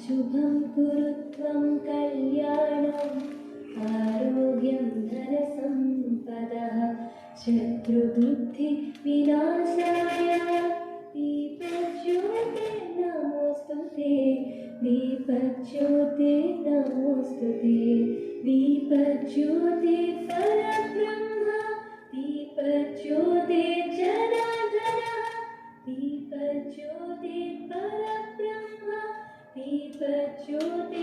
शुभं कुरु त्वं कल्याणम् आरोग्यं धनसम्पदः शत्रुबुद्धिविनाशाय दीपज्योतिर्नमोऽस्तुते दीपज्योतिर्नमोऽस्तुते दीपज्योतिर्परब्रह्म दीपज्योतिर्जनार्दनः दीपज्योतिर्परब्रह्म दीपज्योतिर्जनार्दनः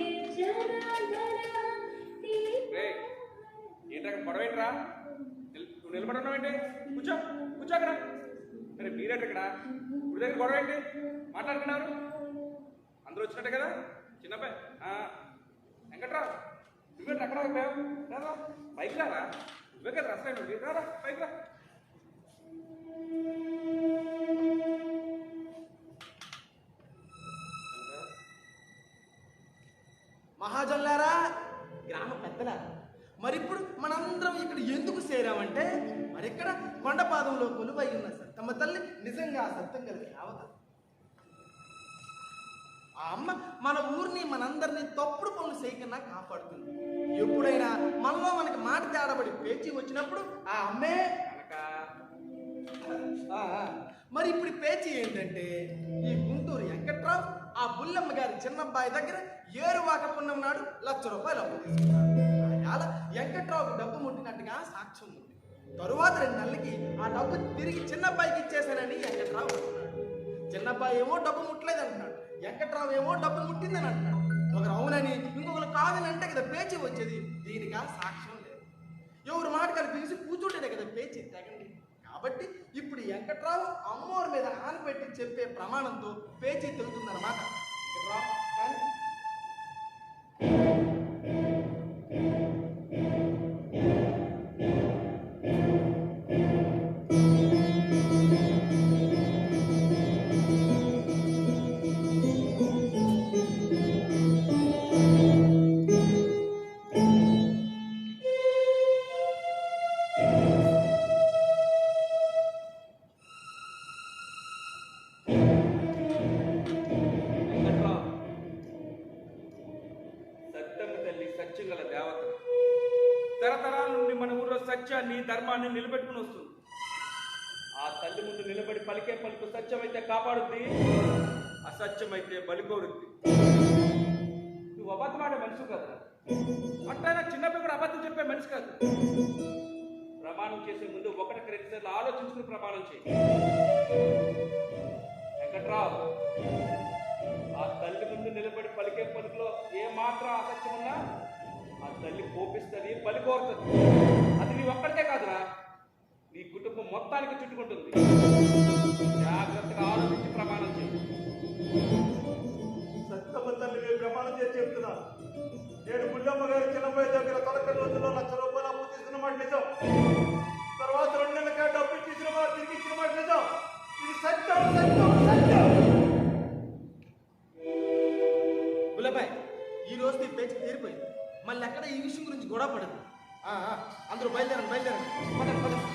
గొడవేంట్రా నువ్వు నిలబడున్నావేంటి? కూర్చో కూర్చో అక్కడ. సరే మీరేంటి ఇక్కడ గుడి దగ్గర గొడవ ఏంటి మాట్లాడుతున్నారు? అందరూ వచ్చినట్టే కదా. చిన్నబ్బాయి వెంకట్రా నువ్వేంటి అక్కడ రారా పైకి రారా. నువ్వే కదా రస్తాయి నుండి రారా పైకి రా. మహాజనులారా, గ్రామ పెద్దలారా, మరిప్పుడు మనందరం ఇక్కడ ఎందుకు చేరామంటే మరిక్కడ కొండపాదంలో కొలువై ఉన్న సత్తమ్మ తల్లి నిజంగా సత్యం కలిగి రావతారు. ఆ అమ్మ మన ఊరిని మనందరినీ తప్పుడు పనులు చేయకన్నా కాపాడుతుంది. ఎప్పుడైనా మనలో మనకి మాట తేడబడి పేచి వచ్చినప్పుడు ఆ అమ్మే మరి ఇప్పుడు పేచి ఏంటంటే ఈ గుంటూరు వెంకట్రావు ఆ బుల్లమ్మ గారి చిన్నబ్బాయి దగ్గర ఏరువాక పుణ్యం నాడు ₹1,00,000 అప్పు తీసుకున్నాడు. అలా వెంకట్రావుకు డబ్బు ముట్టినట్టుగా సాక్ష్యం ఉంది. తరువాత 2 నెలలకి ఆ డబ్బు తిరిగి చిన్నబ్బాయికి ఇచ్చేశానని వెంకట్రావు అంటున్నాడు. చిన్నబ్బాయి ఏమో డబ్బు ముట్టలేదు అంటున్నాడు, వెంకట్రావు ఏమో డబ్బు ముట్టిందని అంటున్నాడు. ఒకరు అవునని ఇంకొకరు కాదని అంటే కదా పేచి వచ్చేది. దీనిగా సాక్ష్యం లేదు. ఎవరు మాట కలిపి కూర్చుంటేనే కదా పేచి తెగండి. కాబట్టి ఇప్పుడు వెంకట్రావు అమ్మోరు మీద ఆనపెట్టి చెప్పే ప్రమాణంతో పేచి తెగుతుందన్నమాట. వెంకట్రావు కానీ తరతరాల నుండి మన ఊళ్ళో సత్యాన్ని ధర్మాన్ని నిలబెట్టుకుని వస్తుంది. ఆ తల్లి ముందు నిలబడి పలికే పలుకు సత్యమైతే కాపాడుద్ది, అసత్యమైతే బలికోరుద్ది. నువ్వు అబద్ధమాడే మనిషి కదా, అంటైనా చిన్నప్పుడు కూడా అబద్ధం చెప్పే మనిషి కాదు. ప్రమాణం చేసే ముందు 1కి 2 సార్లు ఆలోచించుకుని ప్రమాణం చేయి. వెంకట్రావు, ఆ తల్లి ముందు నిలబడి పలికే పలుకులో ఏ మాత్రం అసత్యం ఉన్నా ఆ తల్లి కోపిస్తుంది, బలి కోరుతుంది. అది నీ ఒక్కడికే కాదురా, నీ కుటుంబం మొత్తానికి చుట్టుకుంటుంది. జాగ్రత్తగా ఆలోచించి ప్రమాణం చేయి. సత్తమ్మ తల్లి ప్రమాణం చేసి చెప్తున్నా. నేను బుల్లమ్మ గారి చిన్నబ్బాయి దగ్గర తొలకరి రోజుల్లో ₹1,00,000 అప్పు తీసుకున్న మాట నిజం. తర్వాత 2 నెలలకే డబ్బు ఇచ్చిన మాట తిరిగి ఇచ్చిన మాట నిజం. ఇది సత్యం సత్యం సత్యం. బుల్లబాయ్, ఈ రోజు నీ పేచి తీరిపోయింది. మళ్ళీ ఎక్కడ ఈ విషయం గురించి గొడవ పడదు. అందరూ బయలుదేరండి బయలుదేరండి పదండి పదండి.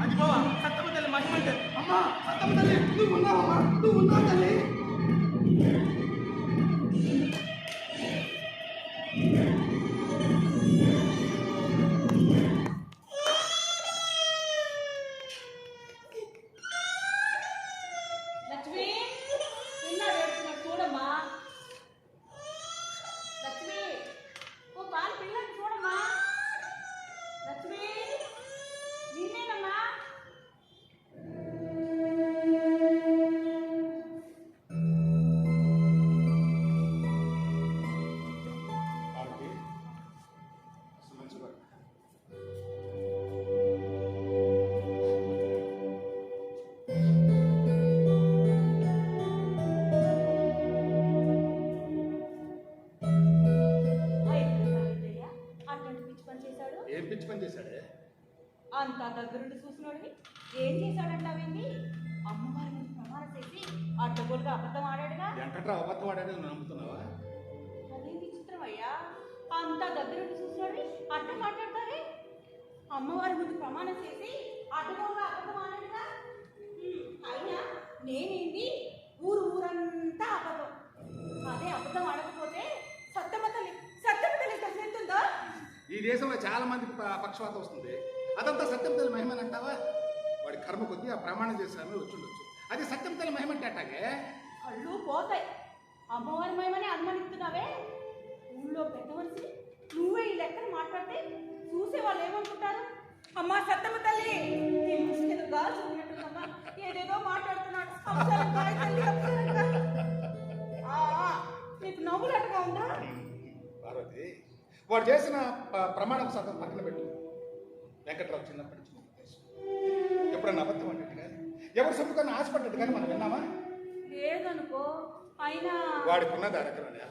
అది బావా, సత్తమ్మ తల్లి మహిమ అంటే. అమ్మా సత్తమ్మ తల్లి, నువ్వు ఉన్నావమ్మా, నువ్వు ఉన్నావు తల్లి. లక్ష్మి, పిల్లాడు ఏడుస్తున్నాడు చూడమ్మా. లక్ష్మి, ఓ పాలు పిల్లలు చూడమ్మా. లక్ష్మి, నిన్నేనమ్మా. అంతా దగ్గరుండి చూసినోడివి ఏం చేశాడంటావేంది? అమ్మవారి ముందు ప్రమాణం చేసి అడ్డగోలుగా అబద్ధం ఆడాడుగా. వెంకట్రావు అబద్ధం ఆడాడని నువ్వు నమ్ముతున్నావా? అదేం విచిత్రం అయ్యా, అంతా దగ్గరుండి చూసినోడివి అడ్డ మాట్లాడతారే. అమ్మవారి ముందు ప్రమాణం చేసి అడ్డగోలుగా అబద్ధం ఆడాడుగా. అయినా నేనేంది ఊరంతా అబద్ధం. అదే అబద్ధం ఆడకపోతే సత్తమ్మ తల్లి దర్శనెత్తుందా? ఈ దేశంలో చాలా మందికి పక్షవాతం వస్తుంది. అదంతా సత్యం తల్లి మహిమని అంటావా? వాడి కర్మ కొద్దీ ఆ ప్రమాణం చేసామే వచ్చిండొచ్చు. అది సత్యం తల్లి మహిమ అంటే అట్టాగే కళ్ళు పోతాయి. అమ్మవారి మహిమని అనుమానిస్తున్నావే. ఊళ్ళో పెద్ద మనిషి నువ్వే ఈ లెక్కను మాట్లాడితే చూసే వాళ్ళు ఏమనుకుంటారు? అమ్మా సత్తమ్మ తల్లి నీ ముసుకెదు గాల్సి ఉన్నట్టుందమ్మా, ఏదేదో మాట్లాడుతున్నాడు. అప్సరంగా తల్లి, అప్సరంగా. నీకు నవ్వులట్టుగా ఉందా? పార్వతి, వాడు చేసిన ప్రమాణం సగం పక్కన పెట్టు. వెంకట్రావు చిన్నప్పటి నుంచి ఎప్పుడన్నా అబద్ధం అన్నట్టు కానీ ఎవరు సొమ్ముకన్నా ఆశపడ్డట్టు కానీ మనం విన్నామా? లేదనుకో. అయినా వాడికి ఉన్న దారిద్రనే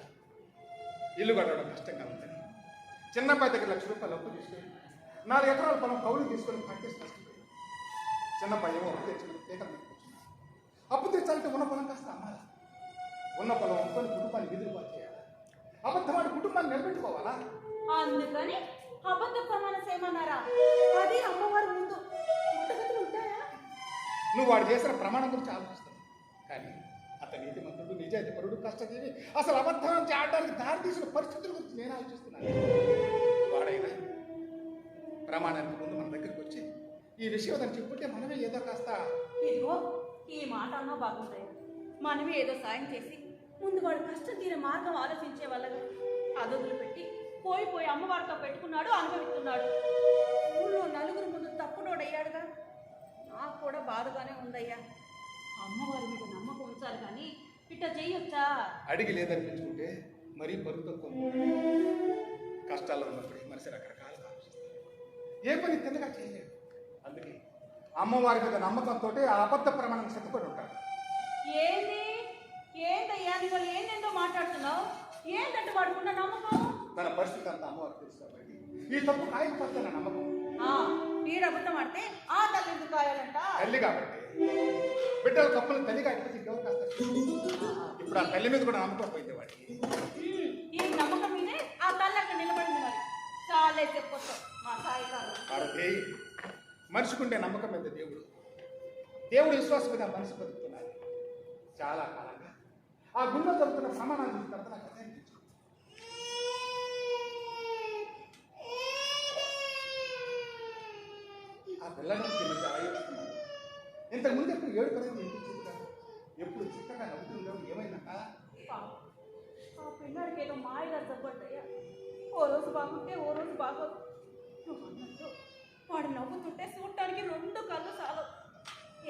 ఇల్లు కట్టడం కష్టంగా ఉందని చిన్నబ్బాయి దగ్గర ₹1,00,000 అప్పు తీసుకొని 4 ఎకరాల పొలం కౌలు తీసుకొని పంటేసి కష్టపోయింది. చిన్నబ్బాయి ఏమో అప్పు తెచ్చుకుని పీకలు తీసుకొచ్చున్నాడు. అప్పు తెచ్చాలంటే ఉన్న పొలం కాస్త అమ్మాలి. ఉన్న పొలం అమ్ముకొని కుటుంబాన్ని విధులు పాలు చేయాలి. అబద్ధవాడి కుటుంబాన్ని నిలబెట్టుకోవాలా? అందుకని అబద్ధ ప్రమాణం చేయమన్నారా? అది అమ్మవారి ముందు పుట్టగతులు ఉంటాయా? నువ్వు వాడు చేసిన ప్రమాణం గురించి ఆలోచిస్తావు, కానీ అతని నీతిమంతుడు, నిజాయితీ పరుడు, కష్టజీవి, అసలు అబద్ధం నుంచి ఆడడానికి దారి తీసిన పరిస్థితుల గురించి నేను ఆలోచిస్తున్నాను. వాడైనా ప్రమాణానికి ముందు మన దగ్గరికి వచ్చి ఈ విషయం అని చెప్పుంటే మనమే ఏదో కాస్త. ఇదిగో ఈ మాట అన్నా బాగుంటాయి. మనమే ఏదో సాయం చేసి ముందు వాడు కష్టం తీరే మార్గం ఆలోచించే వాళ్ళగా అదొదులు పెట్టి పోయి అమ్మవారితో పెట్టుకున్నాడు, అనుభవిస్తున్నాడు. ఊళ్ళో నలుగురు ముందు తప్పుడోడయ్యాడుగా. నాకు కూడా బాధగానే ఉందయ్యా. అమ్మవారి మీద నమ్మకం ఉంచాలి కానీ ఇట్ట చెయ్యొచ్చా? అడిగి లేదనిపించుకుంటే మరీ పరుగు తక్కువ. కష్టాల్లో ఉన్నప్పుడు మనిషి రకరకాలుగా ఆలోచిస్తారు. ఏ పని తిన్నగా చేయలేడు. అందుకే అమ్మవారి మీద నమ్మకంతో ఆ అబద్ధ ప్రమాణం సిద్ధపడి ఉంటాడు. ఏందయ్యా నువ్వు ఏందేందో మాట్లాడుతున్నావు? ఏంటంటే వాడుకున్న నమ్మకం? తన పరిస్థితి అంతా అమ్మవారికి తెలుసు కాబట్టి ఈ తప్పు కాయకపోతున్న నమ్మకం. వీడు అబద్ధం ఆడితే ఆ తల్లి ఎందుకు కాయాలంట? తల్లి కాబట్టి బిడ్డల తప్పులు తల్లి కాకపోతే ఇంకెవరు కాస్తారు? ఇప్పుడు ఆ తల్లి మీద కూడా నమ్మకం పోయింది వాడికి. ఈ నమ్మకం మీదే ఆ తల్లి అక్కడ నిలబడింది. మరి చాలే చెప్పొచ్చు మా సాయి కాదు. పార్వతి, మనిషికుండే నమ్మకం మీద దేవుడు విశ్వాసం మీద మనిషి బతుకుతున్నారు. చాలా కాలంగా ఆ గుళ్ళో జరుగుతున్న ప్రమాణాలు చూసిన తర్వాత నాకు అదే అనిపించింది. ఆ పిల్లడానికి ఆయోగిస్తున్నాను. ఇంతకుముందు ఎప్పుడు ఏడు పదవి వినిపించింది కదా, ఎప్పుడు చిక్కగా నవ్వుతుండవు. ఏమైందట? ఆ పిల్లాడికి ఏదో మాయగా జబ్బడ్డయ్యా. ఓ రోజు బాగుంటే ఓ రోజు బాగోదు. నువ్వు అన్నట్టు వాడు నవ్వుతుంటే చూడటానికి 2 కళ్ళు చాలు.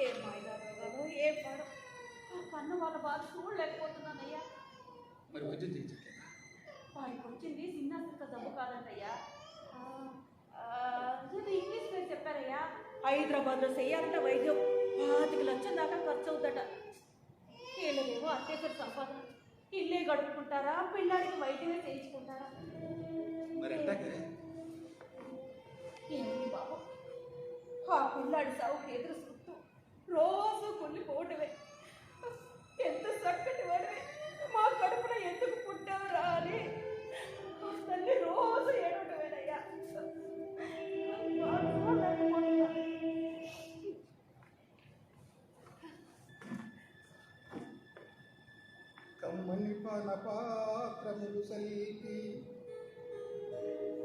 ఏ మాయగా రోగాలు ఏ పడు. ఆ కన్ను వాళ్ళ బాధ చూడలేకపోతున్నానయ్యా. మరి వైద్యం చేయించట్లేదా? వాడికి వచ్చింది చిన్న జబ్బు కాదంటయ్యా. ఇంగ్లీష్ పేరు చెప్పారయ్యా. హైదరాబాద్లో చెయ్యాలంట వైద్యం. 25 లక్షల దాకా ఖర్చు అవుద్దట. వీళ్ళదేమో అత్యవసర సంపాదన. ఇల్లే గడుపుకుంటారా, పిల్లాడికి వైద్యమే చేయించుకుంటారా? మరి ఎట్టాకే ఏంటి బాబు, ఆ పిల్లాడి సాగుకి ఎదురు చూస్తూ రోజు కుళ్ళిపోవటమే. ఎంత చక్కటి వాడివి, మా కడుపున ఎందుకు పుట్టావురా అని ఆ తల్లి రోజు ఏడవటమేనయ్యా. కమ్మని పాన పాత్రములు సల్పి,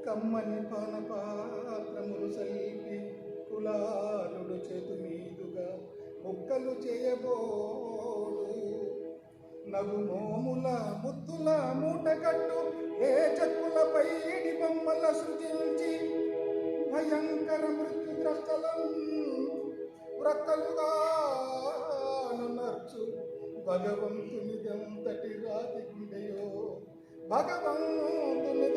కమ్మని పాన పాత్రములు సల్పి, కులాలుడు చేతు మీదుగా ముక్కలు చేయబోడు. నగు మోముల ముత్తుల మూటకట్టు ఏ చెక్కులపై బొమ్మల సృజించి భయంకర మృత్యుద్రష్టలం వ్రతలుగా నర్చు భగవంతునిదంతటి రాతి గుండెయో, భగవంతునిదంతటి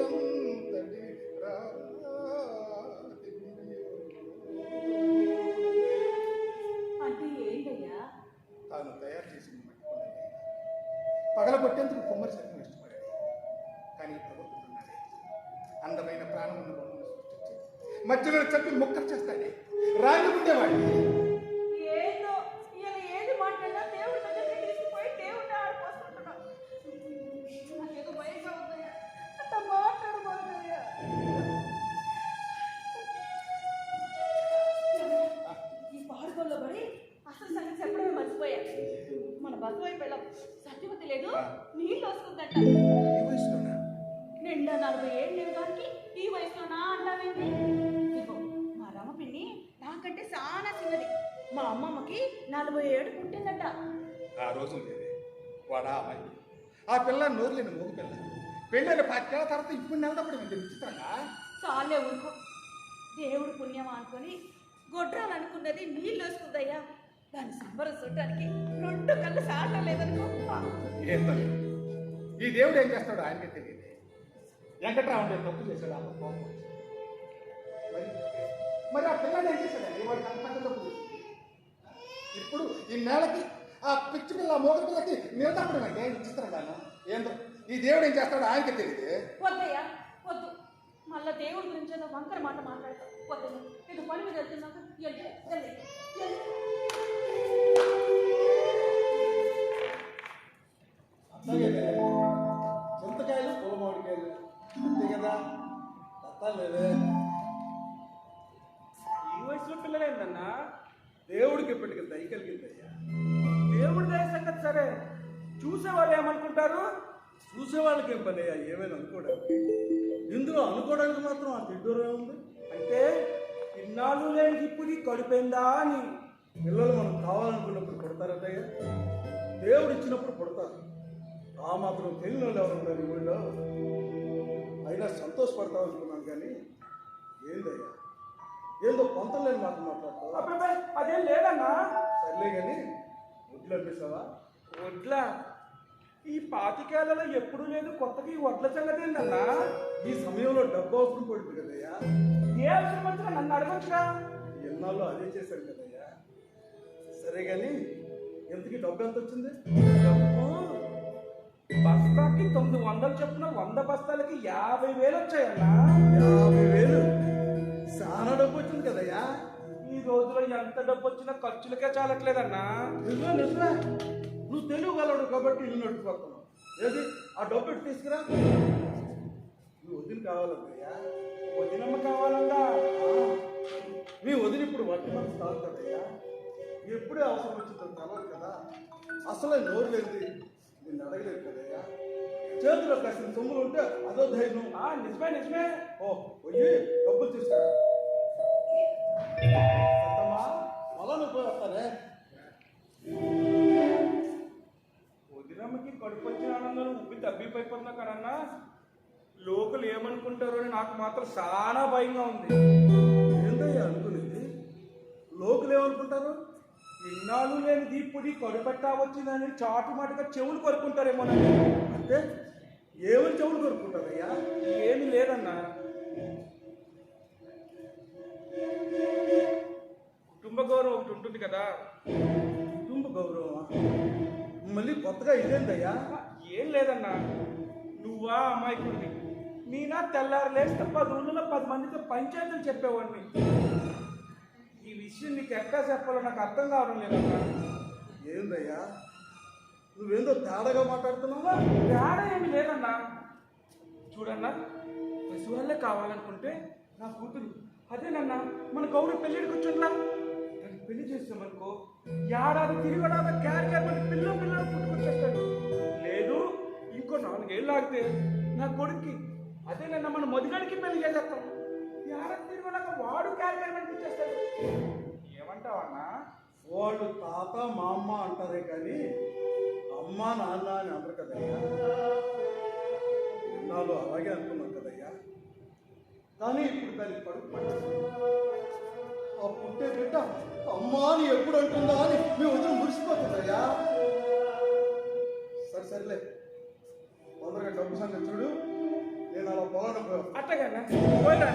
రాతి గుండెయో. అంటే ఏంటయ్యా? తాను తయారు చేసిన పగలగొట్టేందుకు కుమ్మరి సరిగ్గా ఇష్టపడాడు. కానీ భగవంతుడు అందమైన ప్రాణం ఉన్న బొమ్మను సృష్టించి మధ్యలో చెప్పి మొక్కలు చేస్తాడే. మా అమ్మమ్మకి 47 పుట్టిందట. ఆ రోజు లేదే వాడా అమ్మాయి ఆ పిల్ల నోరు లేని మూగ పిల్ల పెళ్ళైన 10 ఏళ్ల తర్వాత ఇప్పుడు నెలదప్పుడు ఇంత విచిత్రంగా. చాలే ఊరుకో. దేవుడు పుణ్యం అనుకొని గొడ్రాలనుకున్నది నీళ్ళు వస్తుందయ్యా. దాన్ని సంబరం చూడటానికి 2 కళ్ళు సాటం లేదనుకో. ఏంటో ఈ దేవుడు ఏం చేస్తాడు ఆయనకే తెలియదు. వెంకట్రావు తప్పు చేశాడు ఆ కోపం వచ్చి. మరి ఆ పిల్లని ఏం చేశాడండి వాడికి అంత పెద్ద తప్పు చేసింది. ఇప్పుడు ఈ నేలకి ఆ పిచ్చి పిల్ల మూగ పిల్లకి నిలదప్పడం అంటే విచిత్రంగాను. ఏందో ఈ దేవుడు ఏం చేస్తాడు ఆయనకే తెలియదు. వద్దయ్యా వద్దు. మళ్ళా దేవుడి గురించి ఏదో వంకర మాట మాట్లాడతాం. వద్దు, ఇది పని మీద వెళ్తున్నాక అట్లాగే చింతకాయలు పూల మామిడికాయలు అంతే కదా అత్తాలు లేవే. ఈ వయసులో పిల్లలేందన్నా దేవుడికి ఇప్పటికి దయ కలిగిందయ్యా. దేవుడి దయ సంగతి సరే, చూసేవాళ్ళు ఏమనుకుంటారు? చూసేవాళ్ళకి ఏం పని అయ్యా ఏమైనా అనుకోవడానికి. ఇందులో అనుకోవడానికి మాత్రం ఆ తిడ్డూరం ఉంది. అంటే ఇన్నాళ్ళు లేని ఇప్పుడు కడిపోయిందా అని. పిల్లలు మనం కావాలనుకున్నప్పుడు పుడతారటయ్యా, దేవుడు ఇచ్చినప్పుడు పుడతారు. ఆ మాత్రం తెలియని వాళ్ళు ఎవరు ఉంటారు ఈ ఊళ్ళో? అయినా సంతోషపడతాం అనుకున్నాను కానీ ఏందయ్యా ఏందో పొంతం లేని మాట మాట్లాడతావా? అబ్బాయి అదేం లేదన్నా. సర్లే కానీ వడ్లు అనిపిస్తావా? వడ్ల ఈ 25 ఎప్పుడు లేదు, కొత్తగా ఈ వడ్ల సంగతి ఏందన్నా? ఈ సమయంలో డబ్బు అవసరం పడుతుంది కదయ్యా. ఏ అవసరం వచ్చినా నన్ను అడగొచ్చుగా. ఎన్నాళ్ళు అదే చేశాను కదయ్యా. సరే కానీ ఎంతకి డబ్బు ఎంత వచ్చింది? డబ్బు బస్తాకి 900 చొప్పున 100 బస్తాలకి 50,000 వచ్చాయన్నా. 50,000 చాలా డబ్బు వచ్చింది కదయ్యా. ఈ రోజులో ఎంత డబ్బు వచ్చినా ఖర్చులకే చాలట్లేదన్నా. నిజమే నిజమే, నువ్వు తెలియగలడు కాబట్టి ఇల్లు నడిచిపోతున్నావు. ఏది ఆ డబ్బు ఎటు తీసుకురా. నువ్వు వదిన కావాలయ్యా. వదినమ్మ కావాలందా? మీ వదిన ఇప్పుడు వడ్డీ మనసు కాదు కదయ్యా. ఎప్పుడే అవసరం వచ్చిందో తెలవదు కదా. అసలే నోరు లేదు, నేను అడగలేదు కదయ్యా. చేతిలో కాసిన సొమ్ములు ఉంటే అదో ధైర్యం. నిజమే నిజమే. ఓ పోయి డబ్బులు తీసుకురా. సత్తమ్మా, మళ్ళా నువ్వు పోయి వస్తానే. వదినమ్మకి కడుపు వచ్చిన ఆనందం ఉబ్బి తబ్బిపోయిపోతున్నా కదన్నా. లోకలు ఏమనుకుంటారో అని నాకు మాత్రం చాలా భయంగా ఉంది. ఏందయ్యా అనుకునేది? లోకులు ఏమనుకుంటారు? ఇన్నాళ్ళు లేనిది ఇప్పుడు కడుపెట్టా వచ్చిందని చాటు మాటగా చెవులు కొరుకుంటారేమోనని. అంటే ఏమని చెవులు కొరుకుంటారయ్యా? ఏమీ లేదన్నా. కుటుంబ గౌరవం ఒకటి ఉంటుంది కదా. కుటుంబ గౌరవమా? మళ్ళీ కొత్తగా ఇదేందయ్యా? ఏం లేదన్నా, నువ్వా అమాయకుడిని, నేనా తెల్లారు లేస్తే 10 ఊళ్ళలో 10 మందితో పంచాయతీలు చెప్పేవాడిని. ఈ విషయం నీకు ఎట్లా చెప్పాలో నాకు అర్థం కావడం లేదన్నా. ఏందయ్యా నువ్వేందో తేడాగా మాట్లాడుతున్నావా? తేడా ఏమి లేదన్నా. చూడన్నా, పసివాళ్ళే కావాలనుకుంటే నా కూతురు అదేనన్నా మన గౌరవ పెళ్ళిడికి వచ్చుందా. దాన్ని పెళ్లి చేస్తామనుకో ఏడాది తిరిగడాక క్యారీ పిల్లలు పుట్టుకొచ్చేస్తాడు. లేదు ఇంకో 4 ఏళ్ళు ఆగితే నా కొడుక్కి అదేనన్నా మన మొదటికి పెళ్లి చేసేస్తాం. ఏడాది తిరిగడాక వాడు క్యారీ పంపించేస్తాడు. ఏమంటావన్నా? వాళ్ళు తాత మా అమ్మ అంటారే కానీ అమ్మ నాన్న అని అంటారు కదయ్యా. నాలో అలాగే అనుకున్నాం కదయ్యా. కానీ ఇప్పుడు దానికి కడుపు పట్టేసింది. ఆ పుట్టే బిడ్డ అమ్మా అని ఎప్పుడు అంటుందా అని మీ వదిన మురిసిపోతుందయ్యా. సరేలే, తొందరగా డబ్బు సంగతి చూడు. నేను అలా పొలం అట్టగన్నా పోయినా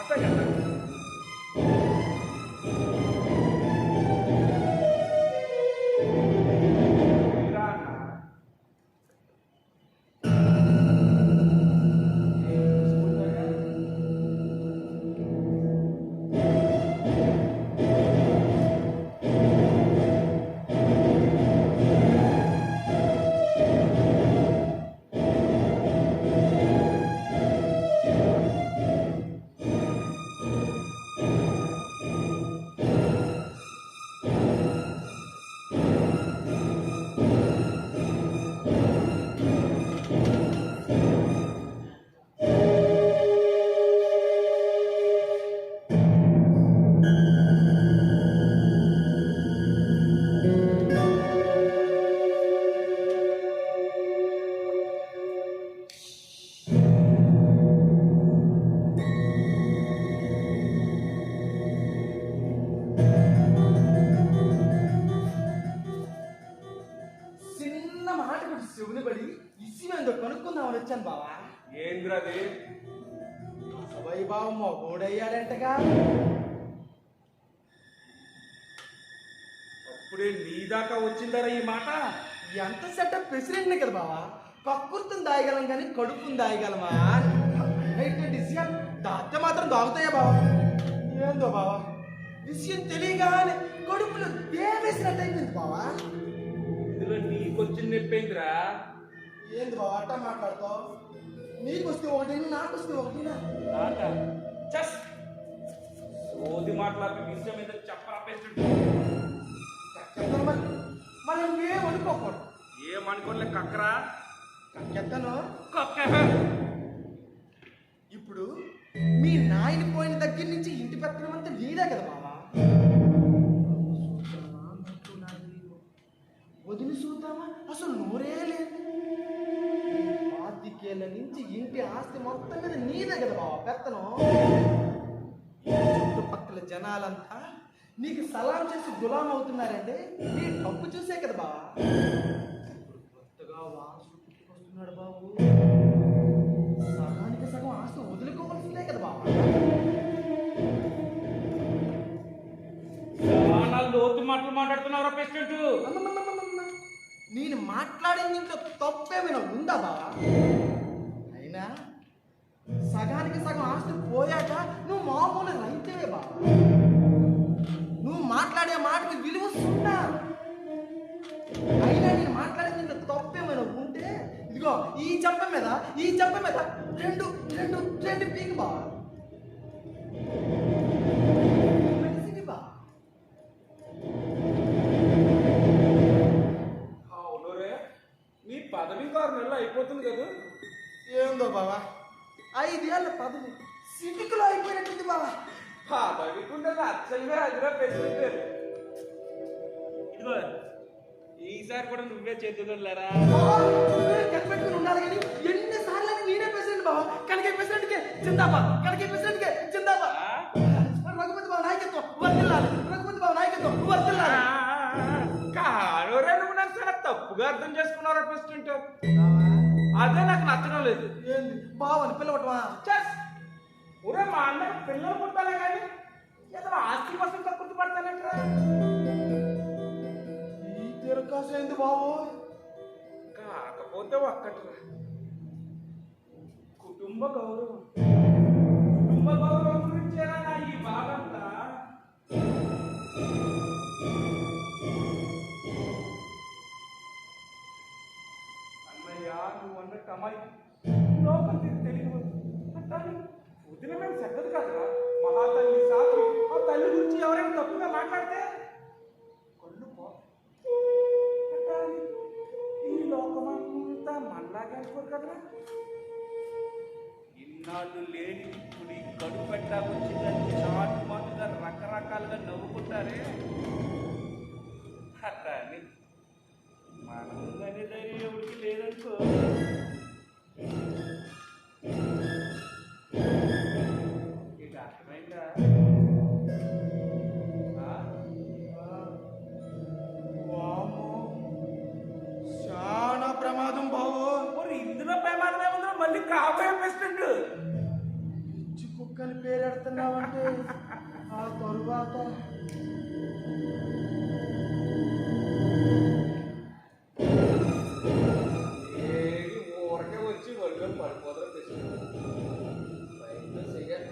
అట్టగన్నా. ఏంద్రది? వైభవం మొగోడయ్యాడంటగా. అప్పుడే నీ దాకా వచ్చిందరా ఈ మాట? ఎంత సెటప్ ప్రెసిడెంట్నే కదా బావా. కక్కుర్తుని దాయగలం కానీ కడుపుని దాయగలమా? డిసిషన్ దాస్తే మాత్రం దాగుతాయా బావా? ఏందో బావా, విషయం తెలియగానే కడుపులో వేసినట్టు అయిపోయింది బావా. ఇందులో నీకొచ్చిన నొప్పేంద్రా? ఏంది బావా అట్టా మాట్లాడతావు? నీకు వస్తే ఒకటి, నాకు వస్తే ఒకటినా? నాట చస్ సోది మాట్లాడి విషయం మీద చెప్పరాపేస్తుంటే చెప్తాను మరి. మరి నువ్వేం అనుకోకూడదు. ఏమనుకోలే కక్కరా. చెప్తాను. కక్క ఇప్పుడు మీ నాయన పోయిన దగ్గర నుంచి ఇంటి పెత్తనం అంతా నీదే కదా బావా. వదిలి చూద్దామా? అసలు నోరే లేదు. 25 ఏళ్ళ నుంచి ఇంటి ఆస్తి మొత్తం మీద నీదే కదా బావా పెత్తనం. చుట్టుపక్కల జనాలంతా నీకు సలాం చేసి గులాం అవుతున్నారంటే నీ డబ్బు చూసే కదా బావా. ఇప్పుడు కొత్తగా వారసుడు పుట్టుకొస్తున్నాడు బాబు. సగానికి సగం ఆస్తి వదులుకోవాల్సిందే కదా బావా. చాలా లోతు మాటలు మాట్లాడుతున్నావురా ప్రెసిడెంట్. అమ్మమ్మమ్మమ్మమ్మ. నేను మాట్లాడిన దీంట్లో తప్పేమైనా ఉందా బావా? అయినా సగానికి సగం ఆస్తి పోయాక నువ్వు మామూలు రైతువే బావా. నువ్వు మాట్లాడే మాటకి విలువ సున్నా. అయినా నేను మాట్లాడే దీంట్లో తప్పేమైనా ఉంటే ఇదిగో ఈ చెంప మీద రెండు రెండు రెండు పీక్ బావా. మెడిసిన్ బావా. అవునురే, నీ పదవి 6 నెలలు అయిపోతుంది కదా. ఏందో బావా, 5 ఏళ్ళ పదవి సిటికలో అయిపోయినట్టుంది బావా. పదవికుండే లక్షలుగా అదిరా ప్రెసిడెంట్. ఇదిగో ఈసారి కూడా నువ్వే చేతులేరా? కనిపెట్టుకుని ఉండాలి కానీ ఎన్నిసార్లు నేనే ప్రెసిడెంట్ బావా. కనకే ప్రెసిడెంట్కే జిందాబాద్, కనకే ప్రెసిడెంట్కే జిందాబాద్. రఘుపతి బాబు నాయకత్వం వర్తిల్లాలి, రఘుపతి బాబు నాయకత్వం వర్తిల్లాలి. కానురే, నువ్వు నాకు చాలా తప్పుగా అర్థం చేసుకున్నారా ప్రెసిడెంట్? అదే నాకు నచ్చడం లేదు. ఏంది బావని పిలవటమా? చస్ ఊరే, మా అన్నకు పిల్లలు పుట్టాలే కానీ ఏదో ఆస్తి కోసం తక్కువ పడతానంటరా. ఈ తిరకాసు ఏంది బాబు? కాకపోతే ఒక్కట్రా, కుటుంబ గౌరవం గురించేరా నా ఈ బాధంతా. అన్నయ్య, నువ్వు అన్నట్టు అమ్మాయి లోకం తెలియదు అంటాను. వదిన మేము చెడ్డది కదరా. మహాతల్లి సాకు ఆ తల్లి గురించి ఎవరైనా తప్పుగా మాట్లాడితే కళ్ళు పోతాయి. ఈ లోకమంతా మనలాగే అనుకోరు కదరా. ఇన్నాళ్ళు లేని ఇప్పుడు ఈ కడుపు పెట్టాకు వచ్చిందని చాటు మాటుగా రకరకాలుగా నవ్వుకుంటారే. అట్లా అని మనం అనే ధైర్యం ఎవరికి లేదనుకో. ఇది అర్థమైందా? చాలా ప్రమాదం బాబు. మరి ఇందులో ప్రమాదం ఏముందో మళ్ళీ కాబోయే ప్రెసిడెంట్. పిచ్చి కుక్కని పేరెడుతున్నావంటే ఆ తరువాత ఏది ఊరకే వచ్చి ఒళ్ళు పడిపోతారో ప్రెసిడెంట్. ప్రయత్నం చెయ్యాలి.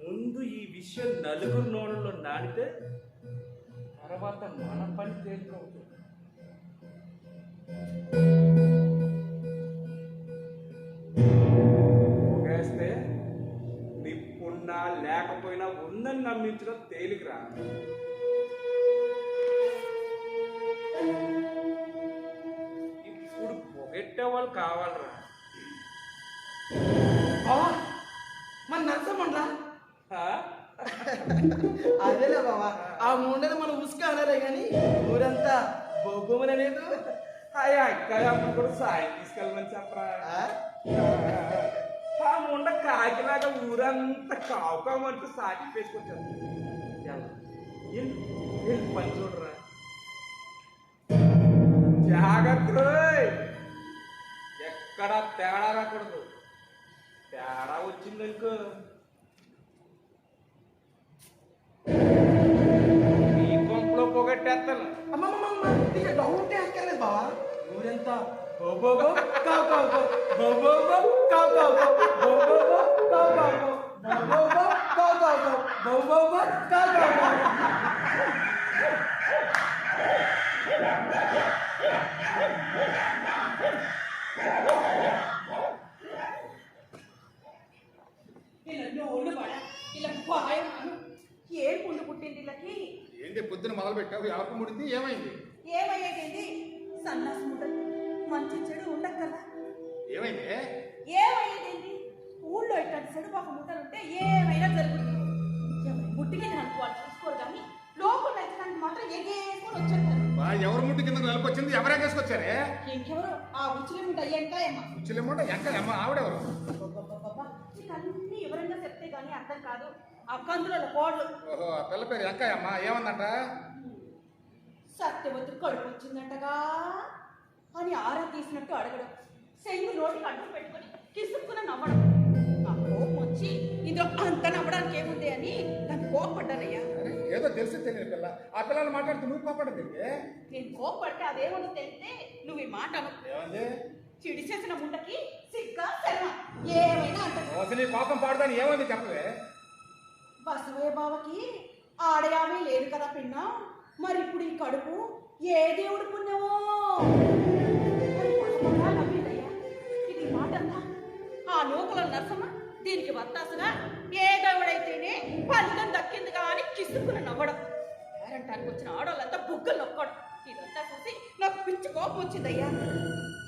ముందు ఈ విషయం నలుగురు నోళ్ళలో నానితే తర్వాత మన పని తేలికవుతుంది. ఒకేస్తే నిప్పున్నా లేకపోయినా ఉందని నమ్మించడం తేలికరా. ఇప్పుడు పొగెట్టే వాళ్ళు కావాలరా. బావా మన నరసమ్మండ్రా. ఆ? అదేలే బావా, ఆ ముండని మనం ఉసుక అనలే కానీ ఊరంతా బొబ్బుమని లేదు. అయ్యా అక్కయ్య అప్పుడు కూడా సాయం తీసుకెళ్ళమని చెప్పరా. ఆ ముండ కాకిలాగా ఊరంతా కావుకామంటూ సాకి వేసుకొచ్చారు. పని చూడరా. జాగ్రత్త రోయ్. ఎక్కడా తేడా రాకూడదు. తేడా వచ్చిందనుకో నీ కొంపలో పొగట్టేస్తాను. అమ్మమ్మమ్మ ఇక డౌట్ వేసుకోలేదు బావా. ఊరెంత బోబోబో కావు కావు కావు, బోబోబో కావు కావు కావు, బోబోబో కావు కావు కావు, బోబోబో కావు కావు కావు, బోబోబో కావు కావు కావు. ఇలా నోళ్ళు పడ ఇలా పాయమాను ఏం పుండు పుట్టింది వీళ్ళకి. ఏంటి పొద్దున మొదలు పెట్టావు ఎవరికి ముడింది ఏమైంది? ఏమయ్యేది సన్నాసి ముట్టలు మంచి చెడు ఉండక్కర్లా. ఏమైంది? ఏమయ్యేదేంటి ఊళ్ళో ఇట్లాంటి చెడుపాక ముట్టలుంటే ఏమైనా జరుగుతుంది. ఎవరి ముట్టికి అనుకోవాలి చూసుకోరు కానీ లోపల ఎత్తడానికి మాత్రం ఎగేసుకొని వచ్చేస్తారు. ఎవరు ముట్టి కింద నెలకొచ్చింది? ఎవరే తీసుకొచ్చారే? ఇంకెవరు ఆ ఉచిలి ముట్ట ఎంకాయమ్మా. ఉచ్చిలేమంట ఎంకమ్మ ఆవిడెవరు? నీకు అన్ని వివరంగా చెప్తే గానీ అర్థం కాదు. ఆ కందుల కోళ్ళు ఓహో ఆ పిల్ల పేరు ఎంకాయమ్మ. ఏమందంట? సత్యవతి కడుపు వచ్చిందంటగా అని ఆరా తీసినట్టు అడగడం, సెంగు నోటికి అడ్డం పెట్టుకొని కిసుక్కున నవ్వడం. ఆ కోపం వచ్చి ఇందులో అంత నవ్వడానికి ఏముంది అని దాన్ని కోపడ్డానయ్యా. ఏదో తెలిసి తెలియదు పిల్ల. ఆ పిల్లలు మాట్లాడుతూ నువ్వు కోపడదు. నేను కోపడితే అదేముంది తెలిస్తే నువ్వు ఈ మాట అను. ఏమంది? చిడి చేసిన ముండకి సిగ్గా శర్మ ఏమైనా అంటది. అసలు కోపం పాడదాని ఏమైంది చెప్పవే? బసవయ్య బావకి ఆడయామే లేదు కదా పిన్న. మరి ఇప్పుడు ఈ కడుపు ఏ దేవుడు పుణ్యమో అని పక్కపక్కన నవ్విందయ్యా. ఇది మాటన్నా ఆ నూకల నరసమ్మ దీనికి వత్తాసుగా ఏ దేవుడైతేనే ఫలితం దక్కిందిగా అని కిసుక్కున నవ్వడం. పేరంటానికి వచ్చిన ఆడవాళ్ళంతా బుగ్గలు నొక్కడం. ఇదంతా చూసి నాకు పిచ్చి కోపం వచ్చిందయ్యా.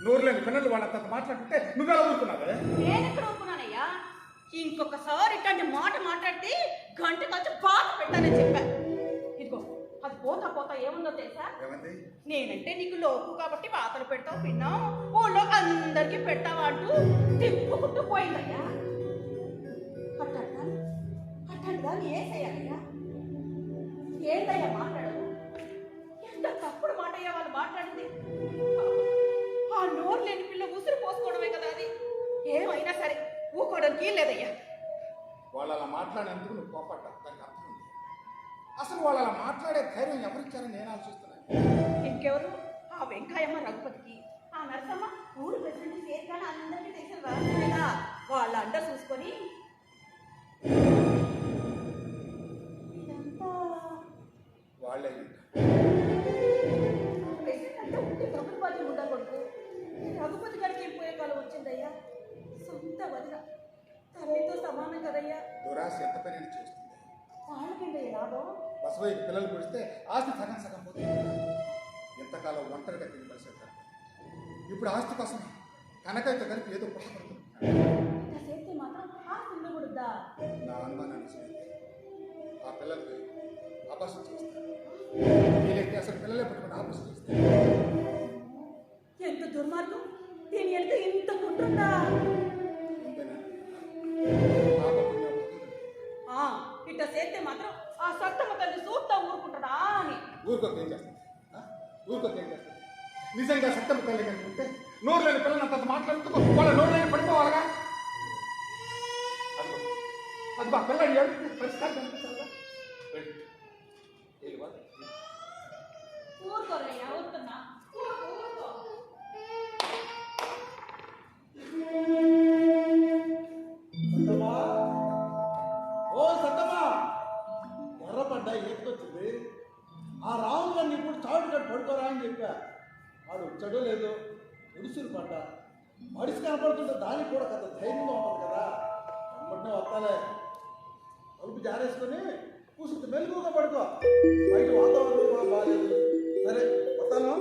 నోరులేని పిల్లలు వాళ్ళంత మాట్లాడుతుంటే నువ్వెలా ఊరుకున్నావే? నేనెక్కడ ఒప్పుకున్నానయ్యా? ఇంకొకసారి ఇట్లాంటి మాట మాట్లాడితే గంట కలిసి బాధ పెట్టానని చెప్పాను. ఇదిగో అది పోతా పోతా ఏముందో తెలుసా? ఏమంది? నేనంటే నీకు లోపు కాబట్టి వాతలు పెడతావు పిన్నా, ఊళ్ళో అందరికీ పెడతావా అంటూ తిప్పుకుంటూ పోయిందయ్యా. అట్లాంటిదాన్ని ఏం చేయాలయ్యా? ఏంటయ్యా మాట్లాడదు? ఎంత తప్పుడు మాట అయ్యా వాళ్ళు మాట్లాడింది. ఆ నోరు లేని పిల్ల ఉసిరి పోసుకోవడమే కదా అది. ఏమైనా సరే ఊకోవడానికి లేదయ్యా. వాళ్ళు అలా మాట్లాడేందుకు నువ్వు కోపడ్డా దానికి అర్థం ఉంది. అసలు వాళ్ళు అలా మాట్లాడే ధైర్యం ఎవరిచ్చారని నేను ఆలోచిస్తున్నాను. ఇంకెవరు? ఆ వెంకాయమ్మ రఘుపతికి, ఆ నరసమ్మ ఊరు ప్రెసిడెంట్ చేరికాని అందరికీ తెలిసిన రాజుగా వాళ్ళ అంట చూసుకొని ఇదంతా వాళ్ళే ప్రెసిడెంట్ అంటే ఉంటే రఘుపతి ఉండకూడదు. రఘుపతి గారికి పోయే కాలం వచ్చిందయ్యా. సొంత వదిన తల్లితో సమానం కదయ్యా. దురాశ ఎంత పని చేస్తుంది. వాళ్ళకేంటయ్యా లాభం? బసవయ్యకి పిల్లలు పుడిస్తే ఆస్తి సగం సగం పోతుంది. ఎంతకాలం ఒంటరిగా తిరిగి పరిస్థితి. ఇప్పుడు ఆస్తి కోసం కనకైతే కలిపి ఏదో పుట్టపడుతుంది. ఇట్లా చేస్తే మాత్రం ఆ ఉండకూడదా? నా అనుమానాన్ని చేస్తే ఆ పిల్లలకి ఆపరేషన్ చేస్తారు. వీళ్ళకి అసలు పిల్లలే పట్టుకుని ఆపరేషన్ చేస్తారు. ఎంత దుర్మార్గం! దీని వెళ్తే ఇంత కుట్రుందా? ఇట్లా చేస్తే మాత్రం ఆ సత్తమ్మ తల్లి చూస్తా ఊరుకుంటుందా అని. ఊరుకోక ఏం చేస్తాను? ఊరుకోక ఏం చేస్తాను? నిజంగా సత్యం తల్లి కనుకుంటే నోరు లేని పిల్లలంత మాట్లాడుతూ వాళ్ళ నోరు లేని పడిపోవాలగా. అది మా పిల్లలు ఏడుపు పరిష్కారం కనిపించాలిగా. ఊరుకోరయ్యా, ఊరుతున్నా. ఊరుకో. సత్తమా, ఓ సత్తమా, ఎర్రపడ్డ ఏసుకొచ్చింది. ఆ రాము గారిని ఇప్పుడు చాటు కట్టి పడుకోరా అని చెప్పా. వాడు వచ్చాడో లేదో ఉడుసులు పడ్డ మడిసి కనపడుతుంటే దానికి కూడా కదా ధైర్యంగా ఉంటుంది కదా. వెంబడినే వస్తాలే. అరుపు జారేసుకొని కూసుంటే మెలుగుగా పడుకో. బయట వాతావరణం కూడా బాగాలేదు. సరే వస్తాను.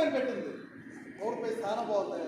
పైన పెట్టింది. ఊరిపై చాలా బాగుంది.